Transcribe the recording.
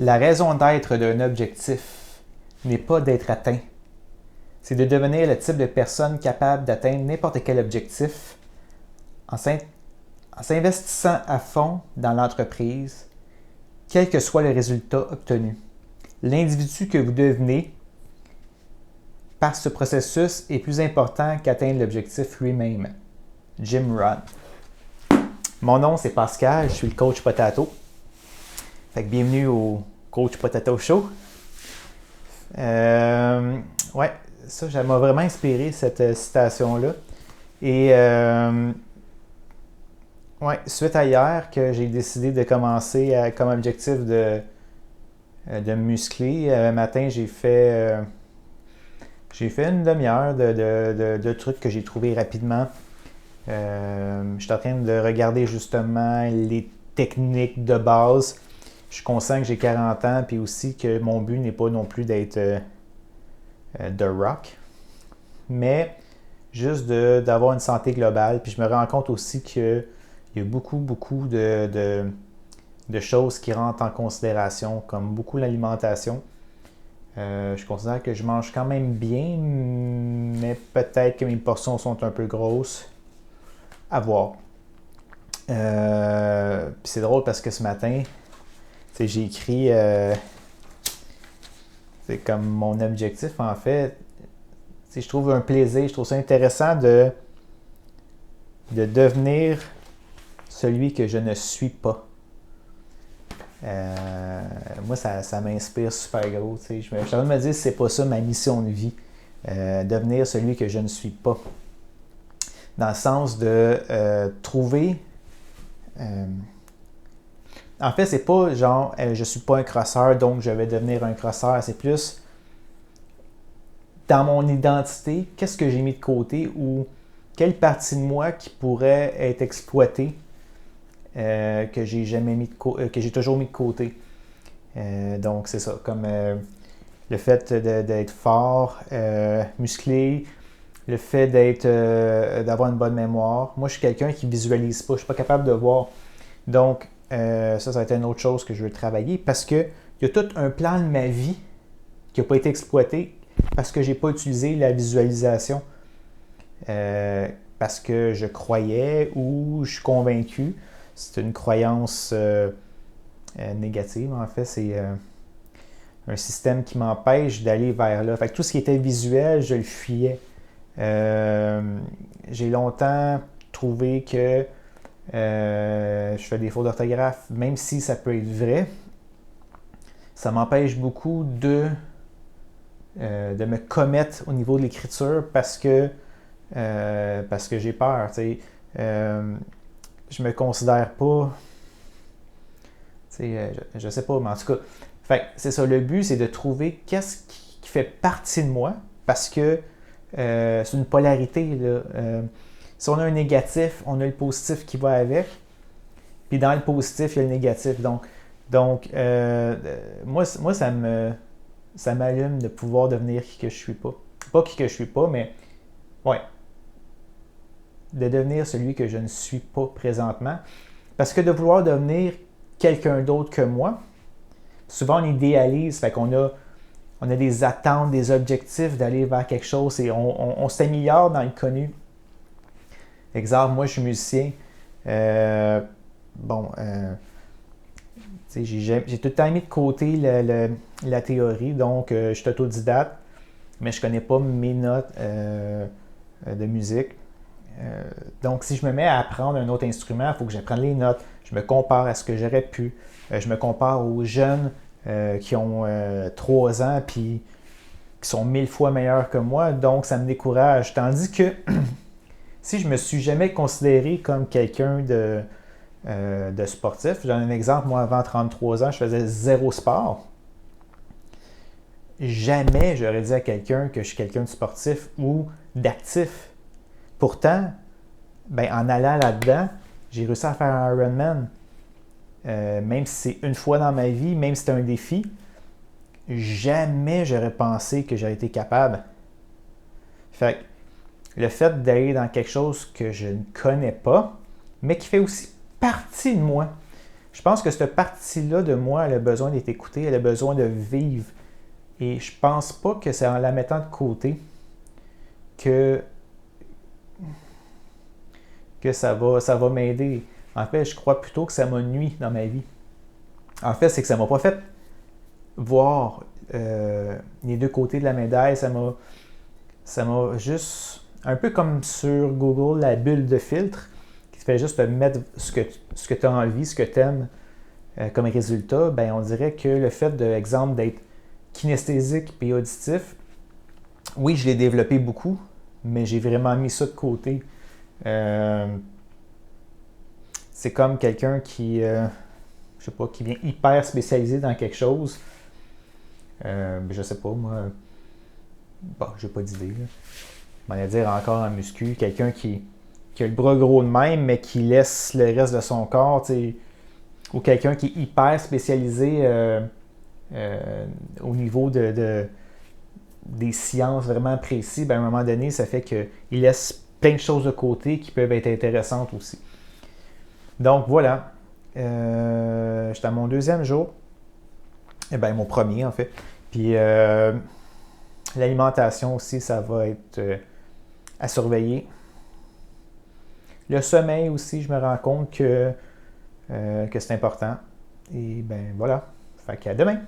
La raison d'être d'un objectif n'est pas d'être atteint. C'est de devenir le type de personne capable d'atteindre n'importe quel objectif en s'investissant à fond dans l'entreprise, quel que soit le résultat obtenu. L'individu que vous devenez par ce processus est plus important qu'atteindre l'objectif lui-même. Jim Rohn. Mon nom, c'est Pascal, je suis le coach Potato. Fait que bienvenue au Coach Potato Show. Ouais, ça m'a vraiment inspiré, cette citation-là. Et ouais, suite à hier que j'ai décidé de commencer comme objectif de me muscler, un matin, j'ai fait une demi-heure de trucs que j'ai trouvés rapidement. Je suis en train de regarder justement les techniques de base. Je suis conscient que j'ai 40 ans, puis aussi que mon but n'est pas non plus d'être The Rock, mais juste d'avoir une santé globale. Puis je me rends compte aussi qu'il y a beaucoup de choses qui rentrent en considération, comme beaucoup l'alimentation. Je considère que je mange quand même bien, mais peut-être que mes portions sont un peu grosses. À voir. Puis c'est drôle parce que ce matin, j'ai écrit c'est comme mon objectif en fait. Je trouve un plaisir, je trouve ça intéressant de devenir celui que je ne suis pas. Moi, ça m'inspire super gros. Je suis en train de me dire que c'est pas ça ma mission de vie. Devenir celui que je ne suis pas. Dans le sens de trouver... en fait, c'est pas genre je suis pas un crosseur, donc je vais devenir un crosseur. C'est plus dans mon identité, qu'est-ce que j'ai mis de côté ou quelle partie de moi qui pourrait être exploitée que j'ai jamais mis que j'ai toujours mis de côté. Donc c'est ça, comme le fait d'être fort, musclé, le fait d'avoir une bonne mémoire. Moi, je suis quelqu'un qui visualise pas, je suis pas capable de voir. Donc, ça va être une autre chose que je veux travailler parce qu'il y a tout un plan de ma vie qui n'a pas été exploité parce que je n'ai pas utilisé la visualisation. Parce que je croyais ou je suis convaincu. C'est une croyance négative, en fait. C'est un système qui m'empêche d'aller vers là. Fait que tout ce qui était visuel, je le fuyais. J'ai longtemps trouvé que je fais des fautes d'orthographe, même si ça peut être vrai, ça m'empêche beaucoup de me commettre au niveau de l'écriture parce que j'ai peur. Je me considère pas, je sais pas, mais en tout cas, fait, c'est ça, le but, c'est de trouver qu'est-ce qui fait partie de moi parce que c'est une polarité, là. Si on a un négatif, on a le positif qui va avec. Puis dans le positif, il y a le négatif. Donc moi, ça m'allume de pouvoir devenir qui que je suis pas. Pas qui que je suis pas, mais ouais. De devenir celui que je ne suis pas présentement. Parce que de vouloir devenir quelqu'un d'autre que moi, souvent on idéalise, fait qu'on a des attentes, des objectifs d'aller vers quelque chose et on s'améliore dans le connu. Exemple, moi je suis musicien. J'ai tout le temps mis de côté la théorie, donc je suis autodidacte, mais je ne connais pas mes notes de musique. Donc si je me mets à apprendre un autre instrument, il faut que j'apprenne les notes. Je me compare à ce que j'aurais pu. Je me compare aux jeunes qui ont 3 ans puis qui sont 1000 fois meilleurs que moi, donc ça me décourage. Tandis que si je ne me suis jamais considéré comme quelqu'un de sportif, j'ai un exemple, moi avant 33 ans, je faisais 0 sport. Jamais j'aurais dit à quelqu'un que je suis quelqu'un de sportif ou d'actif. Pourtant, en allant là-dedans, j'ai réussi à faire un Ironman. Même si c'est une fois dans ma vie, même si c'est un défi, jamais j'aurais pensé que j'aurais été capable. Fait que le fait d'aller dans quelque chose que je ne connais pas, mais qui fait aussi partie de moi. je pense que cette partie-là de moi, elle a besoin d'être écoutée, elle a besoin de vivre. Et je pense pas que c'est en la mettant de côté que, que ça va m'aider. En fait, je crois plutôt que ça m'a nui dans ma vie. En fait, c'est que ça m'a pas fait voir les deux côtés de la médaille. Ça m'a juste, un peu comme sur Google, la bulle de filtre, qui te fait juste te mettre ce que tu as envie, ce que tu aimes comme résultat. Ben, on dirait que le fait, exemple, d'être kinesthésique et auditif, oui, je l'ai développé beaucoup, mais j'ai vraiment mis ça de côté. C'est comme quelqu'un qui, je sais pas, qui vient hyper spécialisé dans quelque chose. Je sais pas, moi. Bon, j'ai pas d'idée. On va dire encore en muscu, quelqu'un qui a le bras gros de même, mais qui laisse le reste de son corps, t'sais, ou quelqu'un qui est hyper spécialisé au niveau des sciences vraiment précis, ben à un moment donné, ça fait qu'il laisse plein de choses de côté qui peuvent être intéressantes aussi. Donc voilà, j'étais à mon deuxième jour, mon premier en fait. Puis l'alimentation aussi, ça va être à surveiller. Le sommeil aussi, je me rends compte que c'est important. Et ben voilà, fait qu'à demain!